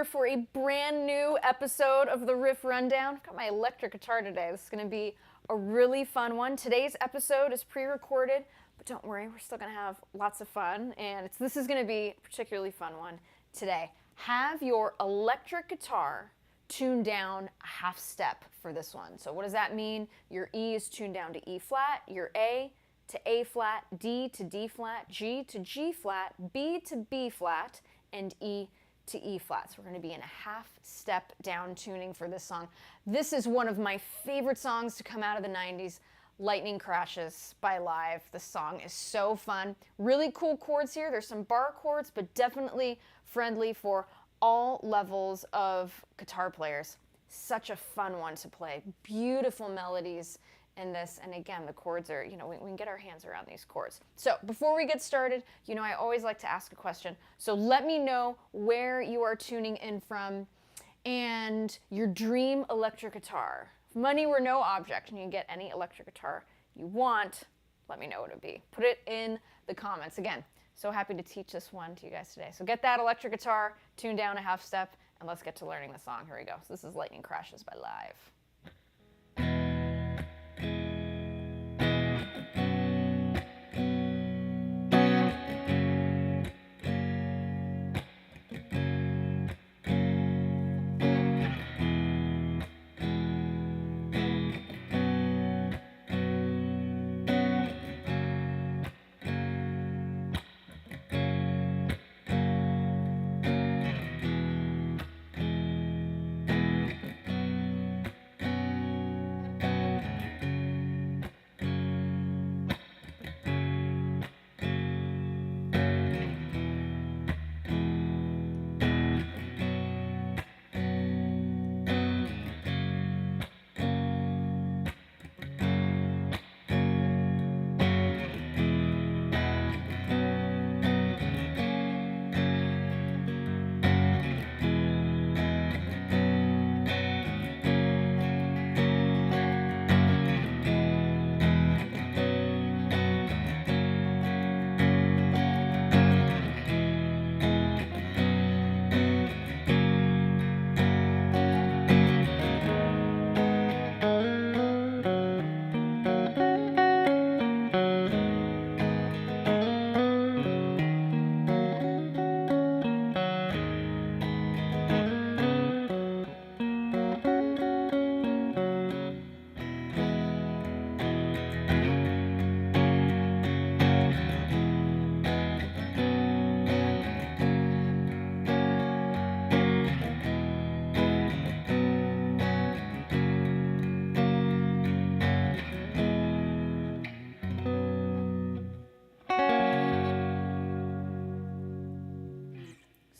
For a brand new episode of the Riff Rundown. I've got my electric guitar today. This is going to be a really fun one. Today's episode is pre-recorded, but don't worry, we're still going to have lots of fun, and this is going to be a particularly fun one today. Have your electric guitar tuned down a half step for this one. So what does that mean? Your E is tuned down to E flat, your A to A flat, D to D flat, G to G flat, B to B flat, and E to E flat. So we're going to be in a half step down tuning for this song. This is one of my favorite songs to come out of the 90s, Lightning Crashes by Live. This song is so fun. Really cool chords here. There's some bar chords, but definitely friendly for all levels of guitar players. Such a fun one to play. Beautiful melodies in this, and again, the chords are, we can get our hands around these chords. So before we get started, I always like to ask a question. So let me know where you are tuning in from and your dream electric guitar. If money were no object and you can get any electric guitar you want, let me know what it would be. Put it in the comments. Again, so happy to teach this one to you guys today. So get that electric guitar, tune down a half step, and let's get to learning the song. Here we go. So this is Lightning Crashes by Live.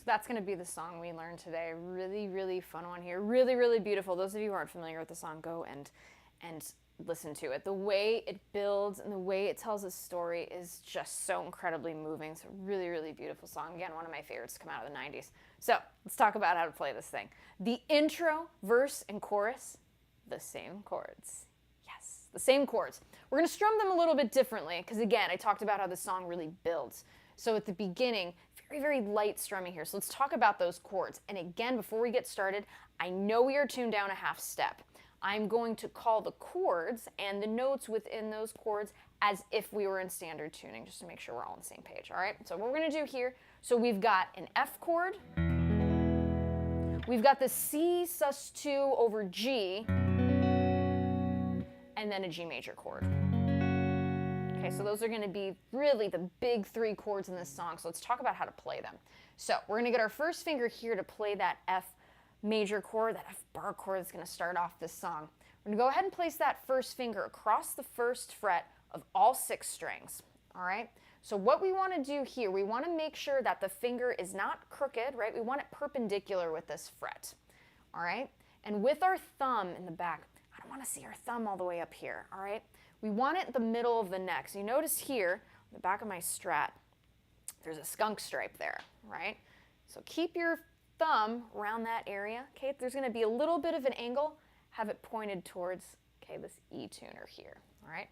That's going to be the song we learned today. Really, really fun one here. Really, really beautiful. Those of you who aren't familiar with the song, go and listen to it. The way it builds and the way it tells a story is just so incredibly moving. It's a really, really beautiful song. Again, one of my favorites to come out of the 90s. So let's talk about how to play this thing. The intro, verse, and chorus, the same chords. Yes, the same chords. We're going to strum them a little bit differently because, again, I talked about how the song really builds. So at the beginning, very, very light strumming here. So let's talk about those chords. And again, before we get started, I know we are tuned down a half step. I'm going to call the chords and the notes within those chords as if we were in standard tuning, just to make sure we're all on the same page, all right? So what we're gonna do here, so we've got an F chord, we've got the C sus2 over G, and then a G major chord. Okay, so those are going to be really the big three chords in this song. So let's talk about how to play them. So we're going to get our first finger here to play that F major chord, that F bar chord that's going to start off this song. We're going to go ahead and place that first finger across the first fret of all 6 strings. All right? So what we want to do here, we want to make sure that the finger is not crooked, right? We want it perpendicular with this fret. All right? And with our thumb in the back, I don't want to see our thumb all the way up here. All right? We want it in the middle of the neck. So you notice here, on the back of my Strat, there's a skunk stripe there, right? So keep your thumb around that area, okay? There's going to be a little bit of an angle. Have it pointed towards, okay, this E tuner here, all right?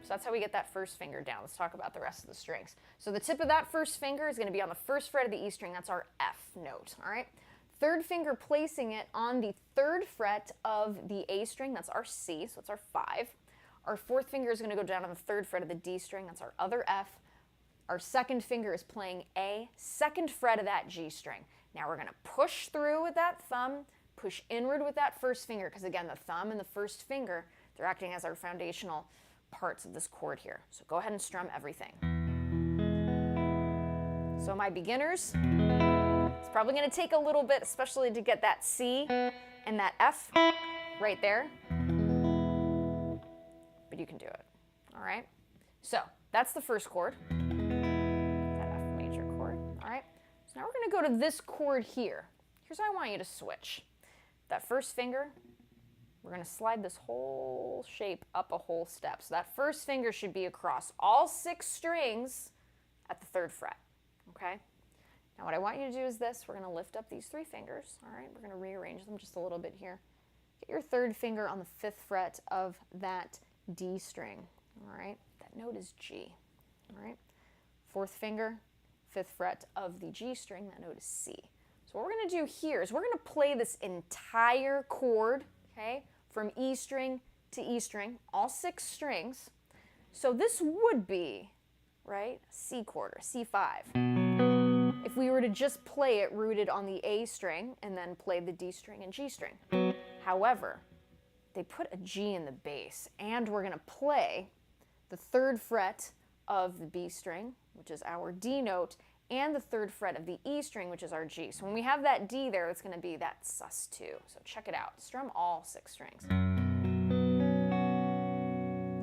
So that's how we get that first finger down. Let's talk about the rest of the strings. So the tip of that first finger is going to be on the first fret of the E string. That's our F note, all right? Third finger placing it on the third fret of the A string. That's our C, so it's our 5. Our fourth finger is going to go down on the third fret of the D string. That's our other F. Our second finger is playing A, second fret of that G string. Now we're going to push through with that thumb, push inward with that first finger, because again, the thumb and the first finger, they're acting as our foundational parts of this chord here. So go ahead and strum everything. So my beginners, it's probably going to take a little bit, especially to get that C and that F right there. But you can do it, all right? So that's the first chord, that F major chord, all right? So now we're going to go to this chord here. Here's how I want you to switch. That first finger, we're going to slide this whole shape up a whole step. So that first finger should be across all 6 strings at the 3rd fret, okay? Now what I want you to do is this. We're going to lift up these 3 fingers, all right? We're going to rearrange them just a little bit here. Get your 3rd finger on the 5th fret of that D string, all right? That note is G, all right? 4th finger, 5th fret of the G string, that note is C. So what we're going to do here is we're going to play this entire chord, okay, from E string to E string, all 6 strings. So this would be, right, a C chord, or C5. If we were to just play it rooted on the A string and then play the D string and G string. However, they put a G in the bass, and we're going to play the 3rd fret of the B string, which is our D note, and the 3rd fret of the E string, which is our G. So when we have that D there, it's going to be that sus2. So check it out. Strum all 6 strings.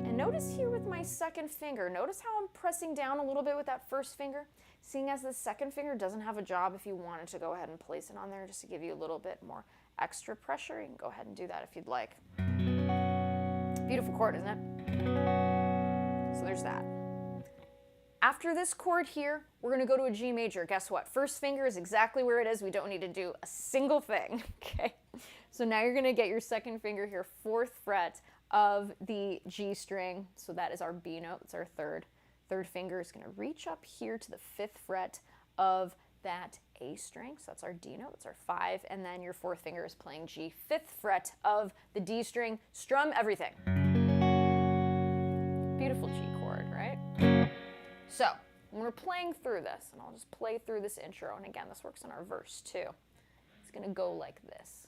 And notice here with my 2nd finger, notice how I'm pressing down a little bit with that 1st finger? Seeing as the 2nd finger doesn't have a job, if you wanted to go ahead and place it on there just to give you a little bit more extra pressure, you can go ahead and do that if you'd like. Beautiful chord, isn't it? So there's that. After this chord here, we're going to go to a G major. Guess what? 1st finger is exactly where it is. We don't need to do a single thing, okay? So now you're going to get your 2nd finger here, 4th fret of the G string. So that is our B note. It's our 3rd. 3rd finger is going to reach up here to the 5th fret of that A string. So that's our D note. That's our 5. And then your 4th finger is playing G, 5th fret of the D string. Strum everything. Beautiful G chord, right? So when we're playing through this, and I'll just play through this intro, and again, this works on our verse too. It's going to go like this.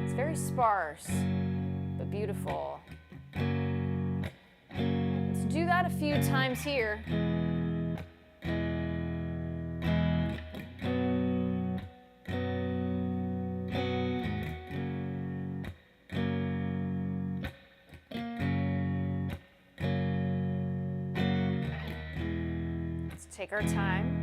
It's very sparse, but beautiful. Let's do that a few times here. Take our time.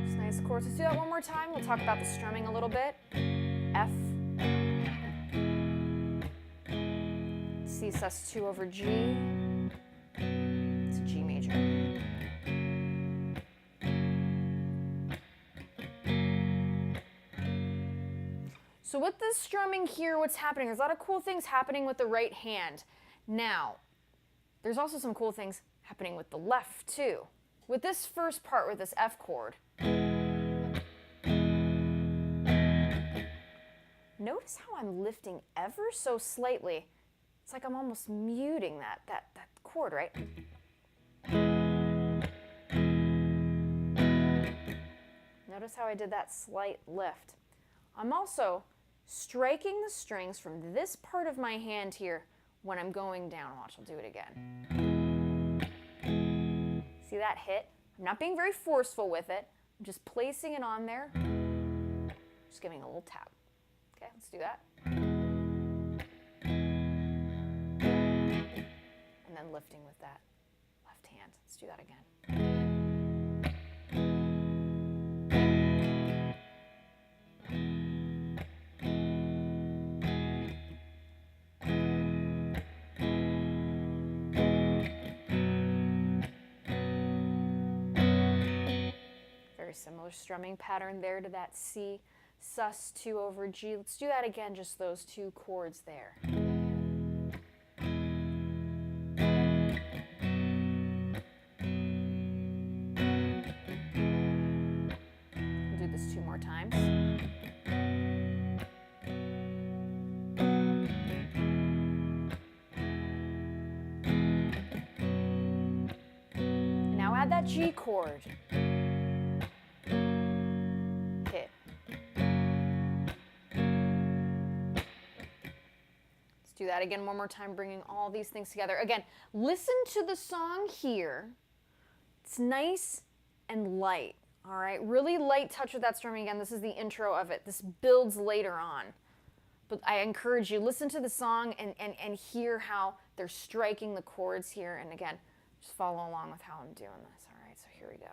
It's nice chords. Let's do that one more time. We'll talk about the strumming a little bit. F. C sus2 over G. It's a G major. So with this strumming here, what's happening? There's a lot of cool things happening with the right hand. Now, there's also some cool things happening with the left too. With this first part, with this F chord, notice how I'm lifting ever so slightly. It's like I'm almost muting that chord, right? Notice how I did that slight lift. I'm also striking the strings from this part of my hand here when I'm going down. Watch, I'll do it again. See that hit? I'm not being very forceful with it. I'm just placing it on there. Just giving a little tap. Okay, let's do that. And then lifting with that left hand. hand. Let's do that again. Very similar strumming pattern there to that C sus2 over G. Let's do that again, just those two chords there. We'll do this 2 more times. Now add that G chord. Hit. Do that again one more time, bringing all these things together. Again, listen to the song here. It's nice and light, all right? Really light touch with that strumming. Again, this is the intro of it. This builds later on. But I encourage you, listen to the song and hear how they're striking the chords here. And again, just follow along with how I'm doing this, all right? So here we go.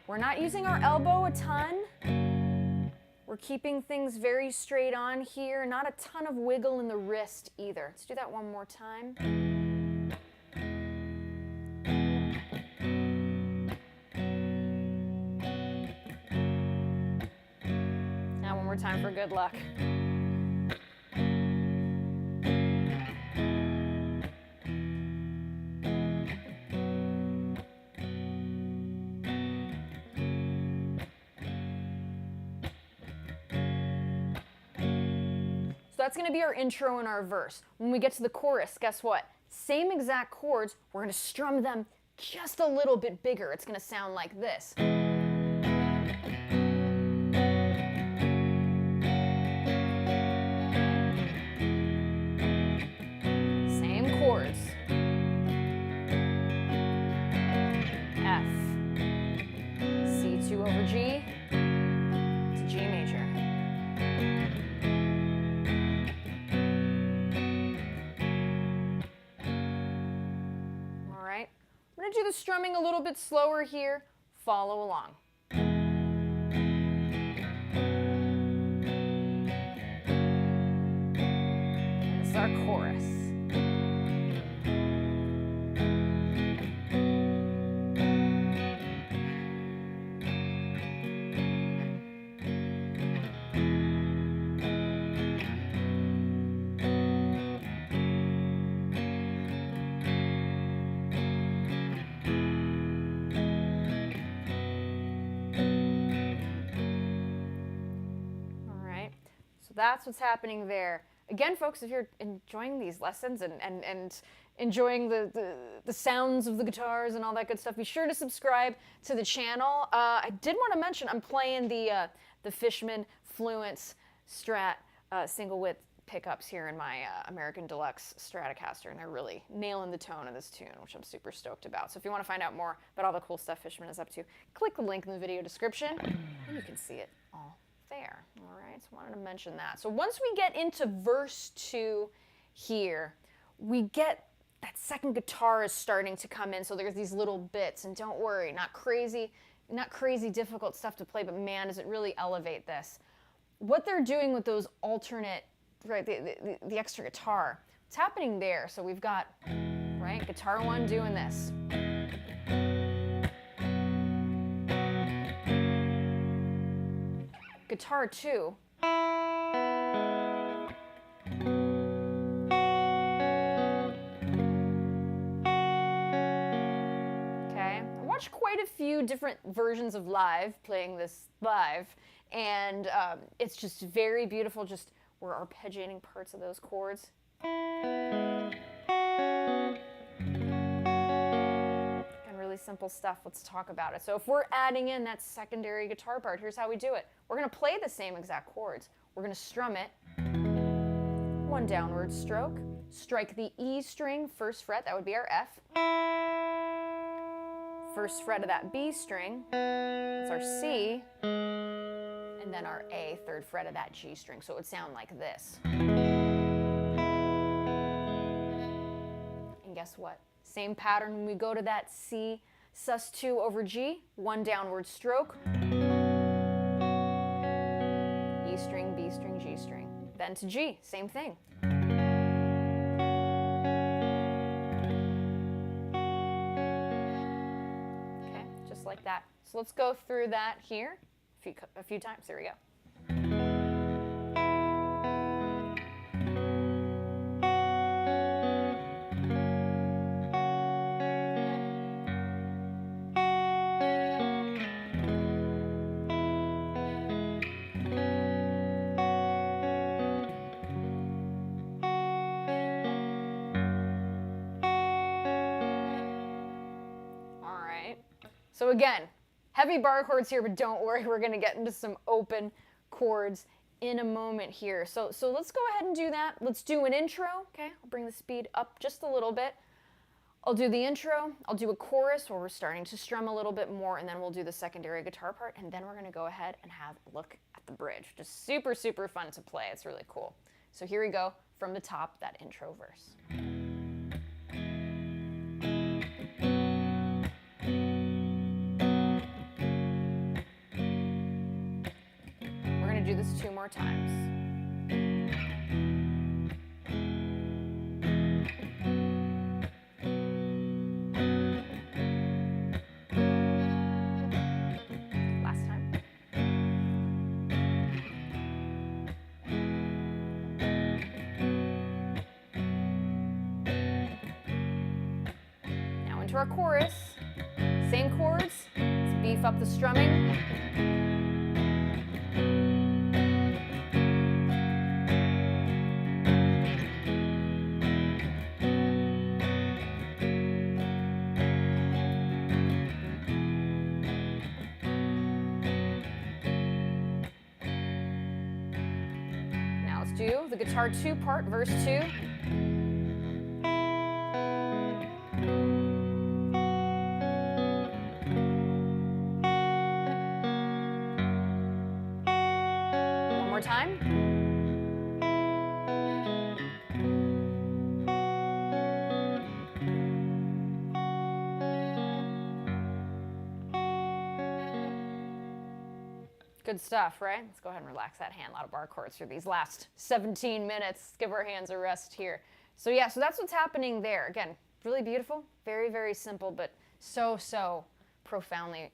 We're not using our elbow a ton. We're keeping things very straight on here. Not a ton of wiggle in the wrist either. Let's do that one more time. Now one more time for good luck. That's going to be our intro and our verse. When we get to the chorus, guess what? Same exact chords, we're going to strum them just a little bit bigger. It's going to sound like this. Same chords. F, C2 over G, to G major. I'm going to do the strumming a little bit slower here. Follow along. This is our chorus. That's what's happening there. Again, folks, if you're enjoying these lessons and enjoying the sounds of the guitars and all that good stuff, be sure to subscribe to the channel. I did want to mention I'm playing the Fishman Fluence Strat single width pickups here in my American Deluxe Stratocaster, and they're really nailing the tone of this tune, which I'm super stoked about. So if you want to find out more about all the cool stuff Fishman is up to, click the link in the video description, and you can see it all there. All right, so I wanted to mention that. So once we get into verse 2 here, we get that second guitar is starting to come in, so there's these little bits, and don't worry, not crazy difficult stuff to play, but man, does it really elevate this. What they're doing with those alternate, right, the extra guitar, what's happening there? So we've got, right, guitar 1 doing this. Guitar 2. Okay, I watched quite a few different versions of live, playing this live, and it's just very beautiful, just we're arpeggiating parts of those chords. Simple stuff. Let's talk about it. So if we're adding in that secondary guitar part, here's how we do it. We're going to play the same exact chords. We're going to strum it. 1 downward stroke. Strike the E string, 1st fret. That would be our F. 1st fret of that B string. That's our C. and then our A, 3rd fret of that G string. So it would sound like this. And guess what? Same pattern when we go to that C sus2 over G, 1 downward stroke. E string, B string, G string. Then to G, same thing. Okay, just like that. So let's go through that here a few times. Here we go. So again, heavy bar chords here, but don't worry, we're going to get into some open chords in a moment here. So let's go ahead and do that. Let's do an intro, okay? I'll bring the speed up just a little bit. I'll do the intro, I'll do a chorus where we're starting to strum a little bit more, and then we'll do the secondary guitar part, and then we're going to go ahead and have a look at the bridge. Just super, super fun to play. It's really cool. So here we go from the top, that intro verse. Do this 2 more times. Last time. Now into our chorus. Same chords. Let's beef up the strumming. Do the guitar 2 part, verse 2. One more time. Good stuff, right? Let's go ahead and relax that hand. A lot of bar chords for these last 17 minutes. Let's give our hands a rest here. So yeah, so that's what's happening there. Again, really beautiful, very, very simple, but so profoundly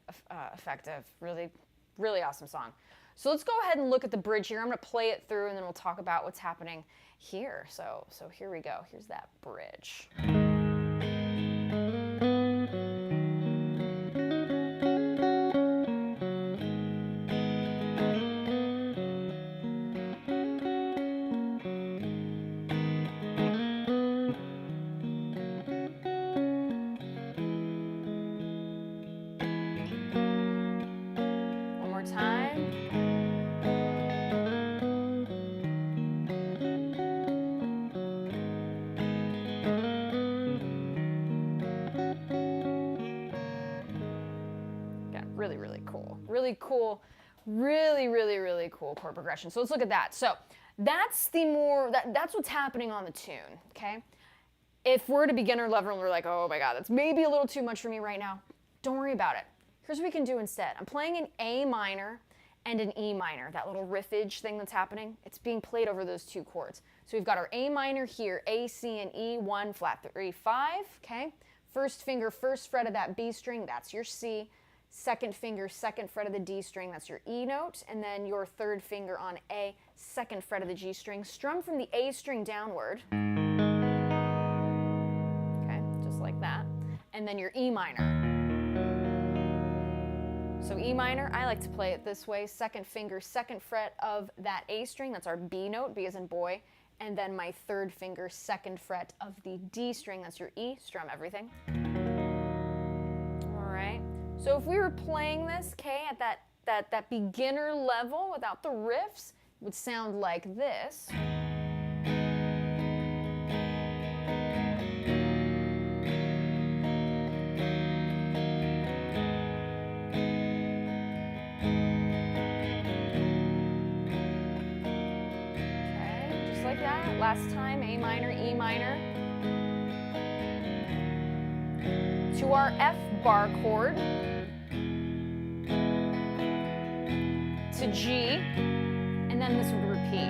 effective. Really, really awesome song. So let's go ahead and look at the bridge here. I'm going to play it through, and then we'll talk about what's happening here. So here we go. Here's that bridge. Really cool, really cool chord progression. So let's look at that. So that's that's what's happening on the tune, okay? If we're at a beginner level and we're like, oh my God, that's maybe a little too much for me right now, don't worry about it. Here's what we can do instead. I'm playing an A minor and an E minor, that little riffage thing that's happening. It's being played over those 2 chords. So we've got our A minor here, A, C, and E, 1, flat 3, 5, okay? First finger, 1st fret of that B string, that's your C. Second finger, 2nd fret of the D string, that's your E note, and then your 3rd finger on A, 2nd fret of the G string. Strum from the A string downward. Okay, just like that. And then your E minor. So E minor, I like to play it this way. 2nd finger, 2nd fret of that A string, that's our B note, B as in boy, and then my 3rd finger, 2nd fret of the D string, that's your E. Strum everything. All right. So if we were playing this, okay, at that beginner level without the riffs, it would sound like this. last time, A minor, E minor, to our F bar chord, to G, and then this would repeat.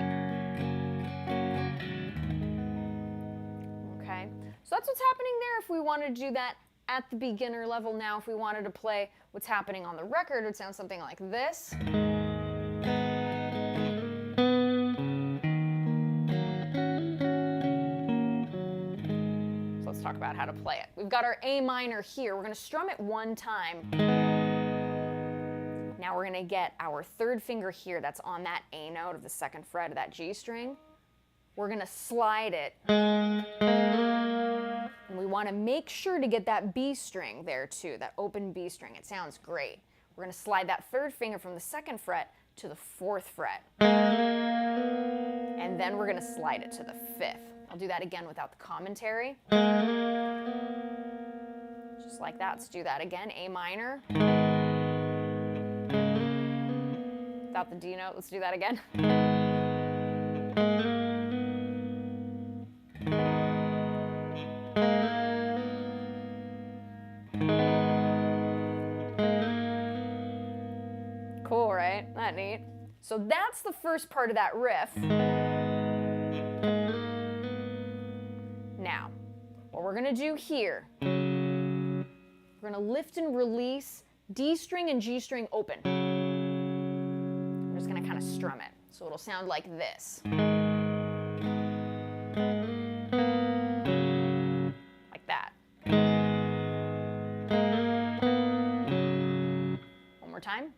Okay, so that's what's happening there if we wanted to do that at the beginner level. Now, if we wanted to play what's happening on the record, it would sound something like this. So let's talk about how to play it. We've got our A minor here. We're going to strum it one time. Now we're going to get our third finger here that's on that A note of the second fret of that G string. We're going to slide it. And we want to make sure to get that B string there too, that open B string. It sounds great. We're going to slide that third finger from the second fret to the fourth fret. And then we're going to slide it to the fifth. I'll do that again without the commentary. Just like that. Let's do that again. A minor. Without the D note. Let's do that again. Cool, right? That neat. So that's the first part of that riff. Now, what we're going to do here, we're going to lift and release D string and G string open. We're just going to kind of strum it. So it'll sound like this. Like that. One more time.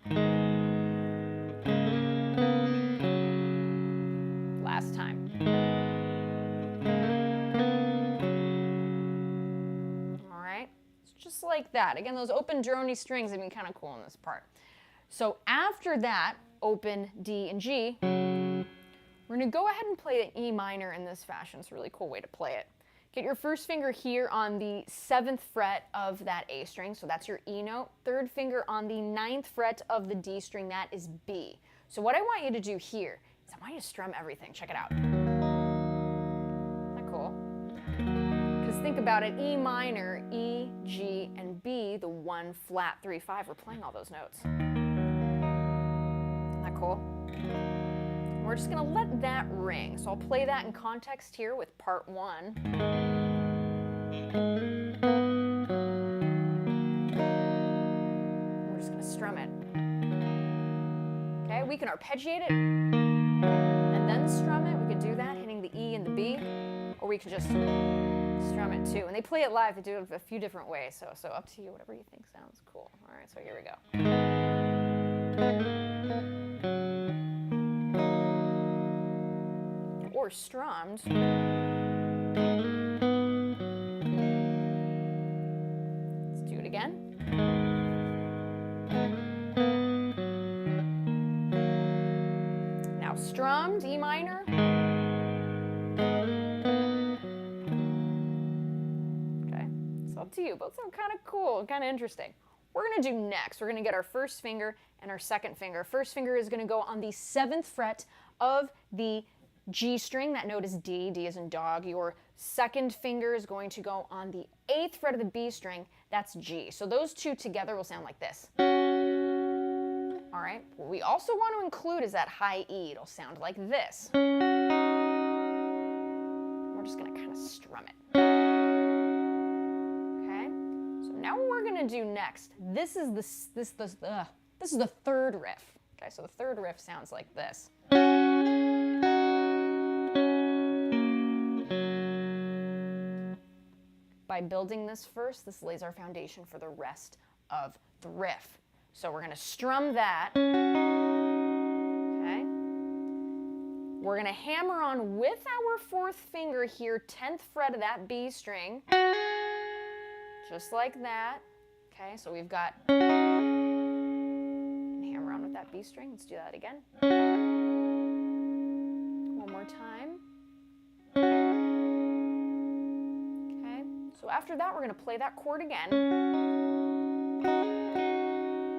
Last time. All right, it's just like that. Again, those open drony strings have been kind of cool in this part. So after that, open D and G, we're going to go ahead and play the E minor in this fashion. It's a really cool way to play it. Get your first finger here on the 7th fret of that A string, so that's your E note. Third finger on the 9th fret of the D string, that is B. So what I want you to do here is I want you to strum everything. Check it out. Isn't that cool? Because think about it, E minor, E, G, and B, the 1 flat 3, 5, we're playing all those notes. Isn't that cool? We're just going to let that ring. So I'll play that in context here with part 1. We're just going to strum it. Okay, we can arpeggiate it and then strum it. We could do that, hitting the E and the B, or we could just strum it too. And they play it live. They do it a few different ways, so up to you, whatever you think sounds cool. All right, so here we go. Or strummed. Let's do it again. Now strummed, E minor. Okay, it's up to you. Both sound kind of cool, kind of interesting. We're going to do next, we're going to get our first finger and our second finger. First finger is going to go on the 7th fret of the G string. That note is D. D is in dog. Your second finger is going to go on the 8th fret of the B string. That's G. So those two together will sound like this. All right. What we also want to include is that high E. It'll sound like this. We're just going to kind of strum it. Okay. So now what we're going to do next, this is the third riff. Okay. So the third riff sounds like this. By building this first, this lays our foundation for the rest of the riff. So we're going to strum that. Okay. We're going to hammer on with our 4th finger here, 10th fret of that B string. Just like that. Okay, so we've got, and hammer on with that B string. Let's do that again. One more time. So after that, we're going to play that chord again,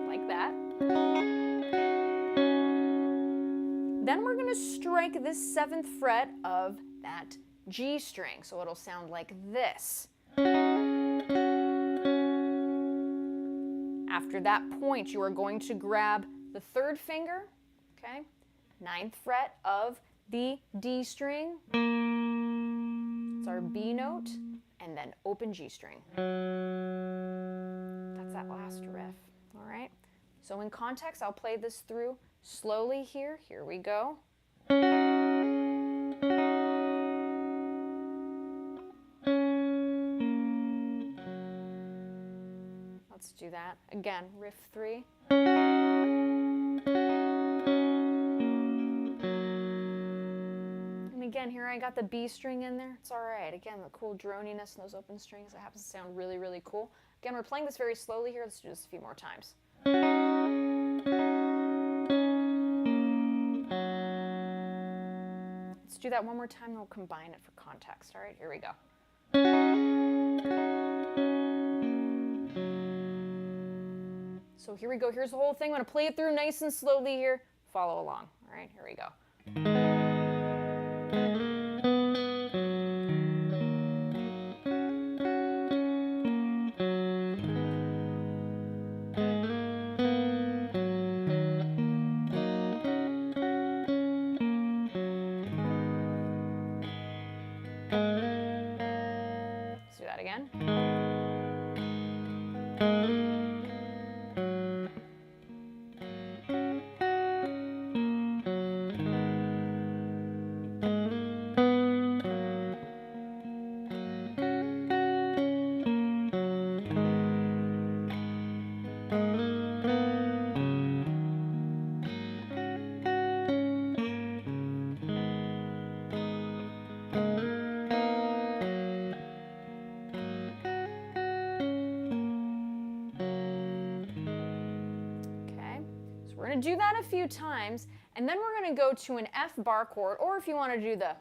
like that. Then we're going to strike this 7th fret of that G string. So it'll sound like this. After that point, you are going to grab the third finger, okay, 9th fret of the D string. It's our B note, and then open G string. That's that last riff, all right? So in context, I'll play this through slowly here. Here we go. Let's do that. Again, riff 3. And again, here I got the B string in there. It's all right. Again, the cool droniness in those open strings. It happens to sound really, really cool. Again, we're playing this very slowly here. Let's do this a few more times. Let's do that one more time, and we'll combine it for context. All right, here we go. So here we go. Here's the whole thing. I'm going to play it through nice and slowly here. Follow along. All right, here we go. Let's do that again. We're going to do that a few times, and then we're going to go to an F bar chord, or if you want to do the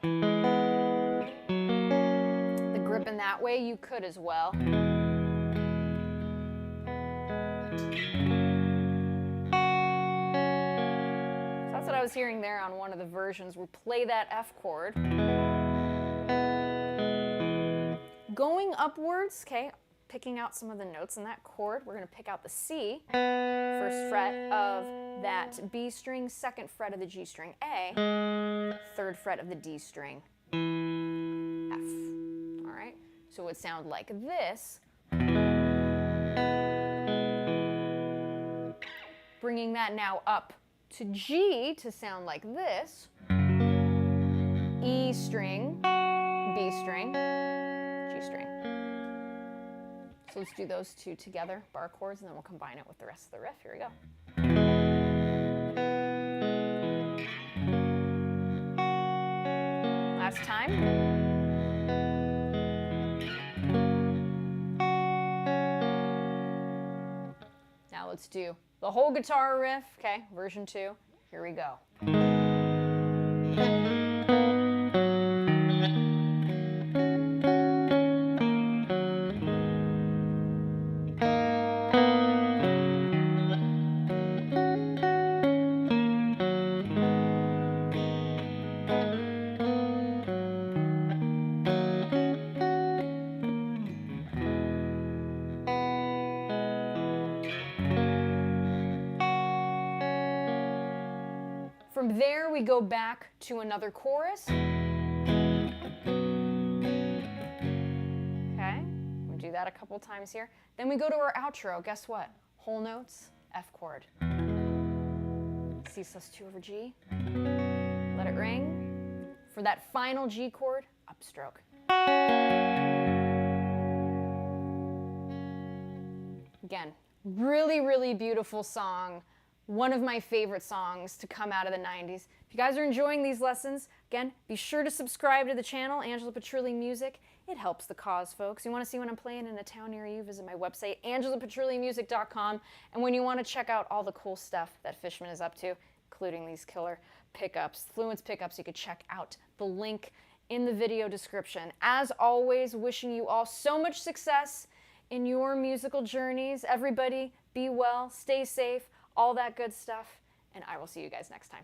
grip in that way, you could as well. So that's what I was hearing there on one of the versions. We play that F chord. Going upwards, okay, picking out some of the notes in that chord, we're going to pick out the C, 1st fret of that B string, 2nd fret of the G string A, 3rd fret of the D string F. All right, so it would sound like this. Bringing that now up to G to sound like this. E string, B string, G string. So let's do those two together, bar chords, and then we'll combine it with the rest of the riff. Here we go. Last time. Now let's do the whole guitar riff, okay, version 2. Here we go. From there, we go back to another chorus. Okay, we'll do that a couple times here. Then we go to our outro. Guess what? Whole notes, F chord. C sus2 over G. Let it ring. For that final G chord, upstroke. Again, really, really beautiful song. One of my favorite songs to come out of the 90s. If you guys are enjoying these lessons, again, be sure to subscribe to the channel, Angela Petrilli Music. It helps the cause, folks. You want to see when I'm playing in a town near you, visit my website, angelapetrillimusic.com. And when you want to check out all the cool stuff that Fishman is up to, including these killer pickups, Fluence pickups, you could check out the link in the video description. As always, wishing you all so much success in your musical journeys. Everybody, be well, stay safe, all that good stuff, and I will see you guys next time.